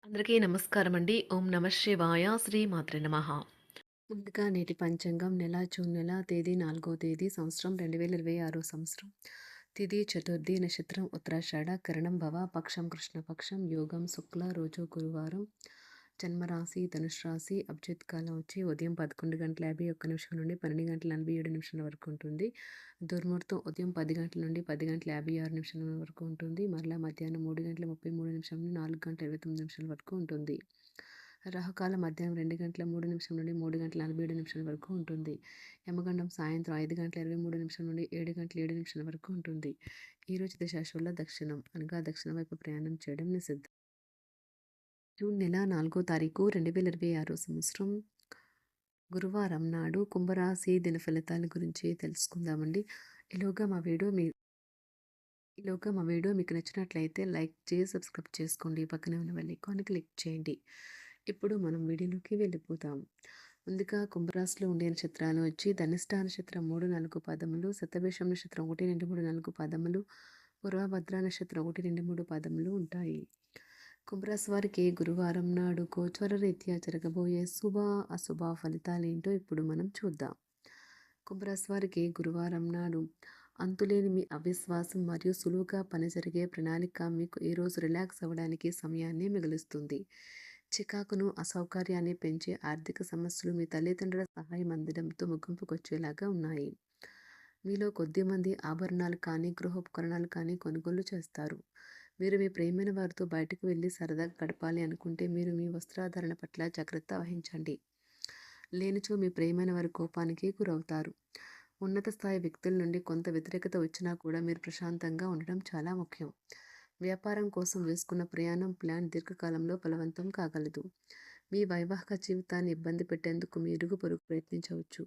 అందరికీ నమస్కారం అండి. ఓం నమ శివాయ. శ్రీ మాత్రే నమః. ముందుగా నేటి పంచాంగం నెల జూన్ నెల తేదీ 4వ తేదీ సంవత్సరం 2026 సంవత్సరం. తిథి చతుర్థి నక్షత్రం ఉత్తరాషాఢ కరణం భవ పక్షం కృష్ణపక్షం యోగం శుక్ల రోజు గురువారం. జన్మరాశి ధనుసు రాశి. అభిజిత్ కాలం వచ్చి ఉదయం 11:51 నుండి 12:47 వరకు ఉంటుంది. దుర్ముహూర్తం ఉదయం 10 గంటల నుండి 10:56 వరకు ఉంటుంది. మరలా మధ్యాహ్నం 3:33 నుండి 4:29 వరకు ఉంటుంది. రాహుకాలం మధ్యాహ్నం 2:03 నుండి 3:47 వరకు ఉంటుంది. యమగండం సాయంత్రం 5:23 నుండి 7:07 వరకు ఉంటుంది. ఈరోజు దశాశుల దక్షిణం అనగా దక్షిణ వైపు ప్రయాణం చేయడం నిషిద్ధం. జూన్ నెల 4వ తారీఖు 2026 సంవత్సరం గురువారం నాడు కుంభరాశి దిన ఫలితాల గురించి తెలుసుకుందామండి. ఈలోగా మా వీడియో మీకు నచ్చినట్లయితే లైక్ చేసి సబ్స్క్రైబ్ చేసుకోండి. పక్కనే ఉన్న బెల్ ఐకాన్ క్లిక్ చేయండి. ఇప్పుడు మనం వీడియోలోకి వెళ్ళిపోతాం. ముందుగా కుంభరాశిలో ఉండే నక్షత్రాలు వచ్చి ధనిష్ట నక్షత్రం 3, 4 పాదములు, శతభిషం నక్షత్రం 1, 2, 3, 4 పాదములు, పూర్వభద్ర నక్షత్రం 1, 2, 3 పాదములు ఉంటాయి. కుంభరాశి వారికి గురువారం నాడు గోచార రీత్యా జరగబోయే శుభ అశుభ ఫలితాలేంటో ఇప్పుడు మనం చూద్దాం. కుంభరాశి వారికి గురువారం నాడు అంతులేని మీ అవిశ్వాసం మరియు సులువుగా పని జరిగే ప్రణాళిక మీకు ఈరోజు రిలాక్స్ అవ్వడానికి సమయాన్ని మిగులుస్తుంది. చికాకును అసౌకర్యాన్ని పెంచే ఆర్థిక సమస్యలు మీ తల్లిదండ్రుల సహాయం అందడంతో ముగింపుకొచ్చేలాగా ఉన్నాయి. మీలో కొద్దిమంది ఆభరణాలు కానీ గృహోపకరణాలు కానీ కొనుగోలు చేస్తారు. మీరు మీ ప్రియమైన వారితో బయటకు వెళ్ళి సరదాగా గడపాలి అనుకుంటే మీరు మీ వస్త్రాధరణ పట్ల జాగ్రత్త వహించండి. లేనిచో మీ ప్రియమైన వారి కోపానికి గురవుతారు. ఉన్నత స్థాయి వ్యక్తుల నుండి కొంత వ్యతిరేకత వచ్చినా కూడా మీరు ప్రశాంతంగా ఉండడం చాలా ముఖ్యం. వ్యాపారం కోసం వేసుకున్న ప్రయాణం ప్లాన్ దీర్ఘకాలంలో బలవంతం కాగలదు. మీ వైవాహిక జీవితాన్ని ఇబ్బంది పెట్టేందుకు మీ ఇరుగు పొరుగు ప్రయత్నించవచ్చు.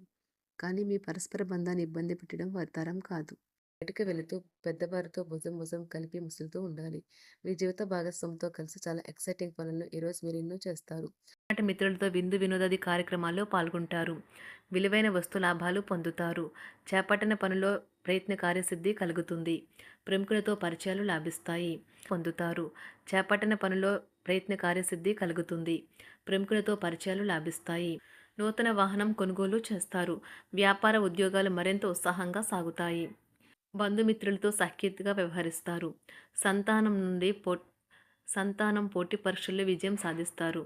కానీ మీ పరస్పర బంధాన్ని ఇబ్బంది పెట్టడం వారి తరం కాదు. బయటకు వెళుతూ పెద్దవారితో భుజం కలిపి ముసులుతూ ఉండాలి. మీ జీవిత భాగస్వామితో కలిసి చాలా ఎక్సైటింగ్ పనులను ఈరోజు మీరు ఎన్నో చేస్తారు. మిత్రులతో విందు వినోదాది కార్యక్రమాల్లో పాల్గొంటారు. విలువైన వస్తు లాభాలు పొందుతారు. చేపట్టిన పనిలో ప్రయత్న కార్యసిద్ధి కలుగుతుంది. ప్రముఖులతో పరిచయాలు లాభిస్తాయి. పొందుతారు. చేపట్టిన పనిలో ప్రయత్న కార్యసిద్ధి కలుగుతుంది. ప్రముఖులతో పరిచయాలు లాభిస్తాయి. నూతన వాహనం కొనుగోలు చేస్తారు. వ్యాపార ఉద్యోగాలు మరింత ఉత్సాహంగా సాగుతాయి. బంధుమిత్రులతో సఖ్యతగా వ్యవహరిస్తారు. సంతానం పోటీ పరీక్షల్లో విజయం సాధిస్తారు.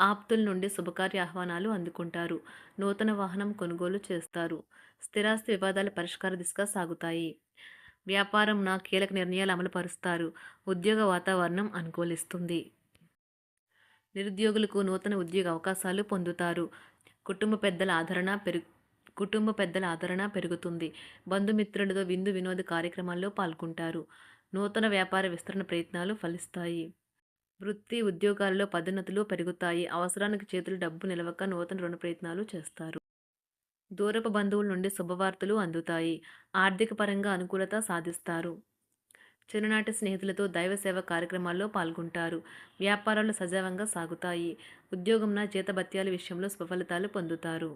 ఆప్తుల నుండి శుభకార్య ఆహ్వానాలు అందుకుంటారు. నూతన వాహనం కొనుగోలు చేస్తారు. స్థిరాస్తి వివాదాల పరిష్కార దిశగా సాగుతాయి. వ్యాపారం కీలక నిర్ణయాలు అమలుపరుస్తారు. ఉద్యోగ వాతావరణం అనుకూలిస్తుంది. నిరుద్యోగులకు నూతన ఉద్యోగ అవకాశాలు పొందుతారు. కుటుంబ పెద్దల ఆదరణ పెరుగుతుంది. బంధుమిత్రులతో విందు వినోద కార్యక్రమాల్లో పాల్గొంటారు. నూతన వ్యాపార విస్తరణ ప్రయత్నాలు ఫలిస్తాయి. వృత్తి ఉద్యోగాల్లో పదోన్నతులు పెరుగుతాయి. అవసరానికి చేతులు డబ్బు నిలవక నూతన రుణ ప్రయత్నాలు చేస్తారు. దూరపు బంధువుల నుండి శుభవార్తలు అందుతాయి. ఆర్థిక పరంగా అనుకూలత సాధిస్తారు. చిన్ననాటి స్నేహితులతో దైవ సేవ కార్యక్రమాల్లో పాల్గొంటారు. వ్యాపారాలు సజావంగా సాగుతాయి. ఉద్యోగంన జీతభత్యాల విషయంలో సుఫలితాలు పొందుతారు.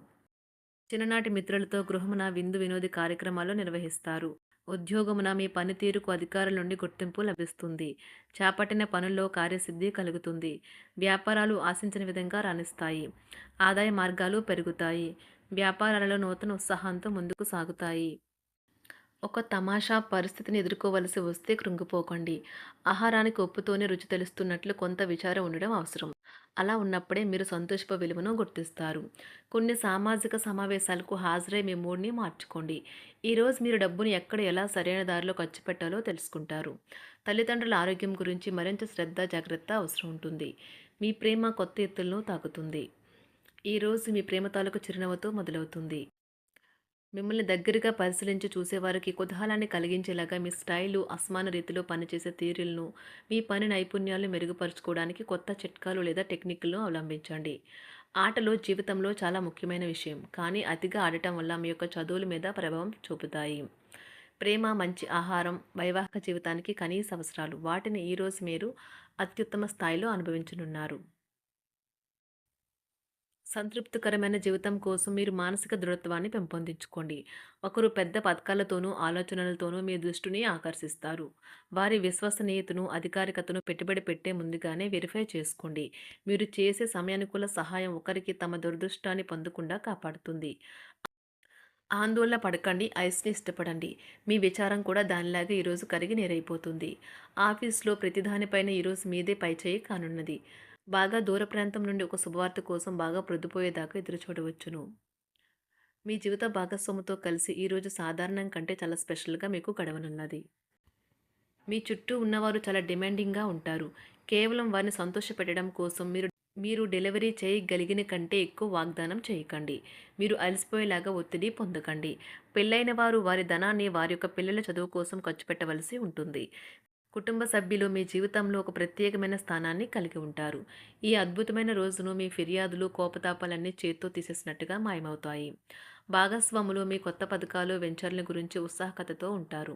చిన్ననాటి మిత్రులతో గృహమున విందు వినోది కార్యక్రమాలు నిర్వహిస్తారు. ఉద్యోగమున మీ పనితీరుకు అధికారుల నుండి గుర్తింపు లభిస్తుంది. చేపట్టిన పనుల్లో కార్యసిద్ధి కలుగుతుంది. వ్యాపారాలు ఆశించిన విధంగా రాణిస్తాయి. ఆదాయ మార్గాలు పెరుగుతాయి. వ్యాపారాలలో నూతన ఉత్సాహంతో ముందుకు సాగుతాయి. ఒక తమాషా పరిస్థితిని ఎదుర్కోవలసి వస్తే కృంగిపోకండి. ఆహారానికి ఉప్పుతోనే రుచి తెలుస్తున్నట్లు కొంత విచారం ఉండడం అవసరం. అలా ఉన్నప్పుడే మీరు సంతోషపు విలువను గుర్తిస్తారు. కొన్ని సామాజిక సమావేశాలకు హాజరై మీ మూడ్ని మార్చుకోండి. ఈరోజు మీరు డబ్బుని ఎక్కడ ఎలా సరైన దారిలో ఖర్చు పెట్టాలో తెలుసుకుంటారు. తల్లిదండ్రుల ఆరోగ్యం గురించి మరింత శ్రద్ధ జాగ్రత్త అవసరం ఉంటుంది. మీ ప్రేమ కొత్త ఎత్తులను తాకుతుంది. ఈరోజు మీ ప్రేమ తాలూకు చిరునవ్వుతో మొదలవుతుంది. మిమ్మల్ని దగ్గరగా పరిశీలించి చూసేవారికి కుతూహలాన్ని కలిగించేలాగా మీ స్టైలు, అసమాన రీతిలో పనిచేసే తీరులను, మీ పని నైపుణ్యాలను మెరుగుపరుచుకోవడానికి కొత్త చిట్కాలు లేదా టెక్నిక్లను అవలంబించండి. ఆటలు జీవితంలో చాలా ముఖ్యమైన విషయం, కానీ అతిగా ఆడటం వల్ల మీ యొక్క చదువుల మీద ప్రభావం చూపుతాయి. ప్రేమ, మంచి ఆహారం, వైవాహిక జీవితానికి కనీస అవసరాలు. వాటిని ఈరోజు మీరు అత్యుత్తమ స్థాయిలో అనుభవించనున్నారు. సంతృప్తికరమైన జీవితం కోసం మీరు మానసిక దృఢత్వాన్ని పెంపొందించుకోండి. ఒకరు పెద్ద పథకాలతోనూ, ఆలోచనలతోనూ మీ దృష్టిని ఆకర్షిస్తారు. వారి విశ్వసనీయతను, అధికారికతను పెట్టుబడి పెట్టే ముందుగానే వెరిఫై చేసుకోండి. మీరు చేసే సమయానుకూల సహాయం ఒకరికి తమ దురదృష్టాన్ని పొందకుండా కాపాడుతుంది. ఆందోళన పడకండి, ఐస్‌ని ఇష్టపడండి. మీ విచారం కూడా దానిలాగే ఈరోజు కరిగి నీరైపోతుంది. ఆఫీస్‌లో ప్రతి దానిపైన ఈరోజు మీదే పైచేయి కానున్నది. బాగా దూర ప్రాంతం నుండి ఒక శుభవార్త కోసం బాగా ప్రొద్దుపోయేదాకా ఎదురుచూడవచ్చును. మీ జీవిత భాగస్వామితో కలిసి ఈరోజు సాధారణం కంటే చాలా స్పెషల్‌గా మీకు గడవనున్నది. మీ చుట్టూ ఉన్నవారు చాలా డిమాండింగ్‌గా ఉంటారు. కేవలం వారిని సంతోషపెట్టడం కోసం మీరు మీరు డెలివరీ చేయగలిగిన కంటే ఎక్కువ వాగ్దానం చేయకండి. మీరు అలసిపోయేలాగా ఒత్తిడి పొందకండి. పెళ్ళైన వారు వారి ధనాన్ని వారి యొక్క పిల్లల చదువు కోసం ఖర్చు పెట్టవలసి ఉంటుంది. కుటుంబ సభ్యులు మీ జీవితంలో ఒక ప్రత్యేకమైన స్థానాన్ని కలిగి ఉంటారు. ఈ అద్భుతమైన రోజును మీ ఫిర్యాదులు, కోపతాపాలన్నీ చేత్తో తీసేసినట్టుగా మాయమవుతాయి. భాగస్వాములు మీ కొత్త పథకాలు, వెంచర్ల గురించి ఉత్సాహకతతో ఉంటారు.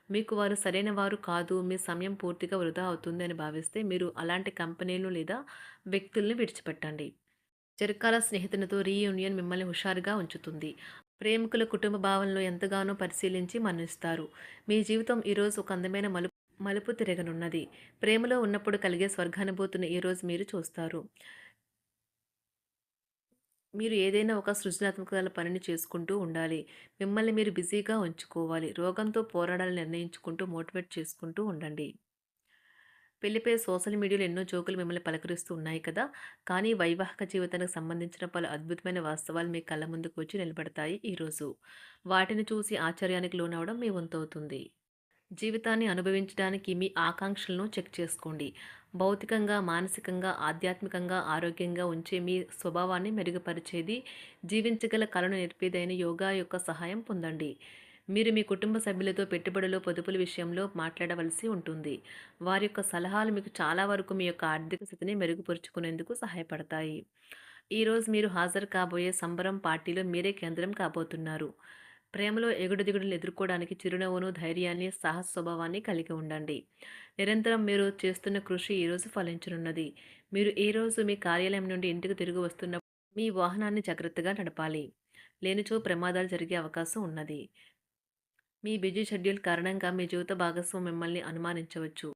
మీకు వారు సరైన వారు కాదు, మీ సమయం పూర్తిగా వృధా అవుతుంది అని భావిస్తే మీరు అలాంటి కంపెనీలు లేదా వ్యక్తుల్ని విడిచిపెట్టండి. చిరకాల స్నేహితునితో రీయూనియన్ మిమ్మల్ని హుషారుగా ఉంచుతుంది. ప్రేమికుల కుటుంబ భావనలు ఎంతగానో పరిశీలించి మన్నిస్తారు. మీ జీవితం ఈరోజు ఒక అందమైన మలుపు తిరగనున్నది. ప్రేమలో ఉన్నప్పుడు కలిగే స్వర్గానుభూతిని ఈరోజు మీరు చూస్తారు. మీరు ఏదైనా ఒక సృజనాత్మక పనిని చేసుకుంటూ ఉండాలి. మిమ్మల్ని మీరు బిజీగా ఉంచుకోవాలి. రోగంతో పోరాడాలని నిర్ణయించుకుంటూ మోటివేట్ చేసుకుంటూ ఉండండి. పెళ్లిపై సోషల్ మీడియాలో ఎన్నో జోకులు మిమ్మల్ని పలకరిస్తూ ఉన్నాయి కదా! కానీ వైవాహిక జీవితానికి సంబంధించిన పలు అద్భుతమైన వాస్తవాలు మీ కళ్ళ ముందుకు వచ్చి నిలబడతాయి ఈరోజు. వాటిని చూసి ఆశ్చర్యానికి లోనవ్వడం మీ వంతవుతుంది. జీవితాన్ని అనుభవించడానికి మీ ఆకాంక్షలను చెక్ చేసుకోండి. భౌతికంగా, మానసికంగా, ఆధ్యాత్మికంగా ఆరోగ్యంగా ఉంచే మీ స్వభావాన్ని మెరుగుపరిచేది, జీవించగల కళను నేర్పేదైన యోగా యొక్క సహాయం పొందండి. మీరు మీ కుటుంబ సభ్యులతో పెట్టుబడులు, పొదుపుల విషయంలో మాట్లాడవలసి ఉంటుంది. వారి యొక్క సలహాలు మీకు చాలా వరకు మీ యొక్క ఆర్థిక స్థితిని మెరుగుపరుచుకునేందుకు సహాయపడతాయి. ఈరోజు మీరు హాజరు కాబోయే సంబరం పార్టీలో మీరే కేంద్రం కాబోతున్నారు. ప్రేమలో ఎగుడుదిగుడులను ఎదుర్కోవడానికి చిరునవ్వును, ధైర్యాన్ని, సాహస స్వభావాన్ని కలిగి ఉండండి. నిరంతరం మీరు చేస్తున్న కృషి ఈరోజు ఫలించనున్నది. మీరు ఈరోజు మీ కార్యాలయం నుండి ఇంటికి తిరిగి వస్తున్నప్పుడు మీ వాహనాన్ని జాగ్రత్తగా నడపాలి. లేనిచో ప్రమాదాలు జరిగే అవకాశం ఉన్నది. మీ బిజీ షెడ్యూల్ కారణంగా మీ జీవిత భాగస్వామి మిమ్మల్ని అనుమానించవచ్చు.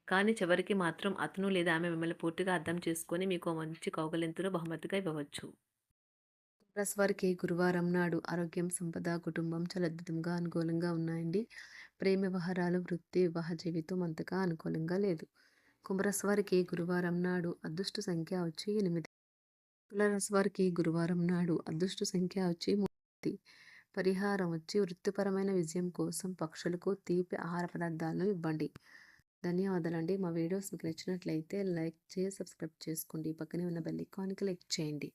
కానీ చివరికి మాత్రం అతను లేదా ఆమె మిమ్మల్ని పూర్తిగా అర్థం చేసుకొని మీకు ఓ మంచి కౌగిలింతను బహుమతిగా ఇవ్వవచ్చు. ప్లస్ వారికి గురువారం నాడు ఆరోగ్యం, సంపద, కుటుంబం చాలా అద్భుతంగా అనుకూలంగా ఉన్నాయండి. ప్రేమ వ్యవహారాలు, వృత్తి, వివాహ జీవితం అంతగా అనుకూలంగా లేదు. కుంభరాశి వారికి గురువారం నాడు అదృష్ట సంఖ్య వచ్చి 8. తులారాశి వారికి గురువారం నాడు అదృష్ట సంఖ్య వచ్చి 3. పరిహారం వచ్చి వృత్తిపరమైన విజయం కోసం పక్షులకు తీపి ఆహార పదార్థాలను ఇవ్వండి. ధన్యవాదాలండి. మా వీడియోస్ మీకు నచ్చినట్లయితే లైక్ చేసి సబ్స్క్రైబ్ చేసుకోండి. పక్కనే ఉన్న బెల్ ఐకాన్‌ని క్లిక్ చేయండి.